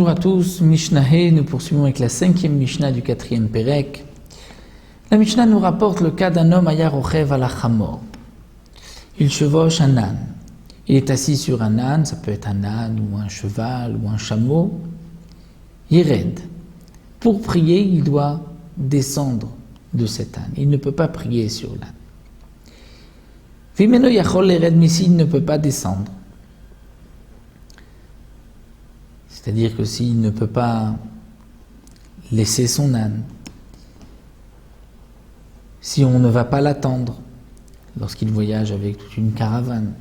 Bonjour à tous, Mishnah, nous poursuivons avec la 5e Mishnah du 4e Pérec. La Mishnah nous rapporte le cas d'un homme ayar rochev ala chamor. Il chevauche un âne. Il est assis sur un âne, ça peut être un âne ou un cheval ou un chameau. Yered. Pour prier, il doit descendre de cet âne. Il ne peut pas prier sur l'âne. Vimeno yachol yered misi, il ne peut pas descendre. C'est-à-dire que s'il ne peut pas laisser son âne, si on ne va pas l'attendre lorsqu'il voyage avec toute une caravane,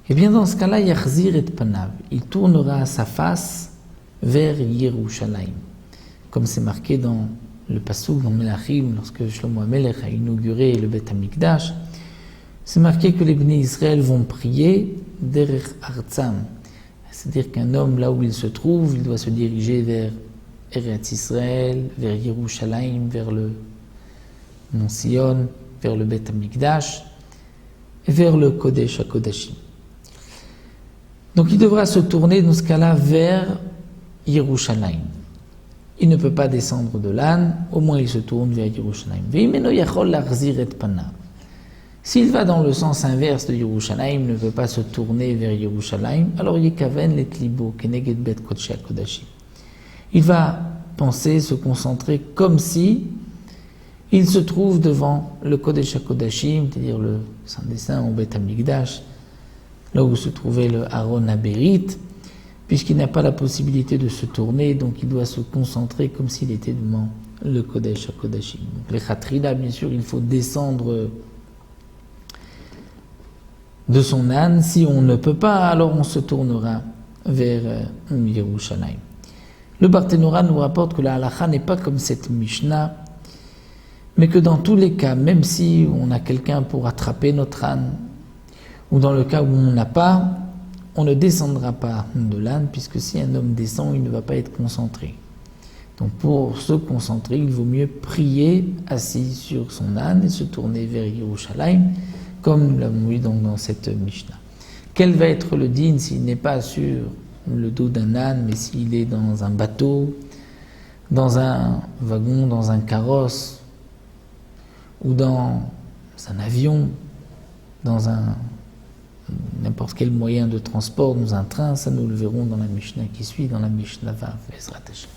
eh bien dans ce cas-là, yachzir et panav, il tournera sa face vers Yerushalayim, comme c'est marqué dans le passouk, dans Melachim, lorsque Shlomo HaMelech a inauguré le Beth HaMikdash, c'est marqué que les Bnei Israël vont prier derech artzam. C'est-à-dire qu'un homme, là où il se trouve, il doit se diriger vers Eretz Israël, vers Yerushalayim, vers le Mont Sion, vers le Beth HaMikdash, et vers le Kodesh HaKodashim. Donc il devra se tourner dans ce cas-là vers Yerushalayim. Il ne peut pas descendre de l'âne, au moins il se tourne vers Yerushalayim. Ve'imeno yachol lachzir et panav. S'il va dans le sens inverse de Yerushalayim, il ne peut pas se tourner vers Yerushalayim, alors yekaven let libo keneged bet kodesh HaKodashim. Il va penser, se concentrer comme si il se trouve devant le Kodesh HaKodashim, c'est-à-dire le Saint des Saints au Beth HaMikdash, là où se trouvait le Aaron Aberit, puisqu'il n'a pas la possibilité de se tourner, donc il doit se concentrer comme s'il était devant le Kodesh HaKodashim. Donc les Khatrila, bien sûr, il faut descendre de son âne. Si on ne peut pas, alors on se tournera vers Yerushalayim. Le Barthénora nous rapporte que la halakha n'est pas comme cette Mishnah, mais que dans tous les cas, même si on a quelqu'un pour attraper notre âne, ou dans le cas où on n'a pas, on ne descendra pas de l'âne, puisque si un homme descend, il ne va pas être concentré. Donc pour se concentrer, il vaut mieux prier assis sur son âne et se tourner vers Yerushalayim, comme nous l'avons vu donc dans cette Mishnah. Quel va être le din s'il n'est pas sur le dos d'un âne, mais s'il est dans un bateau, dans un wagon, dans un carrosse, ou dans un avion, dans n'importe quel moyen de transport, dans un train, ça nous le verrons dans la Mishnah qui suit, dans la Mishnah Vav, Bezrat Hashem.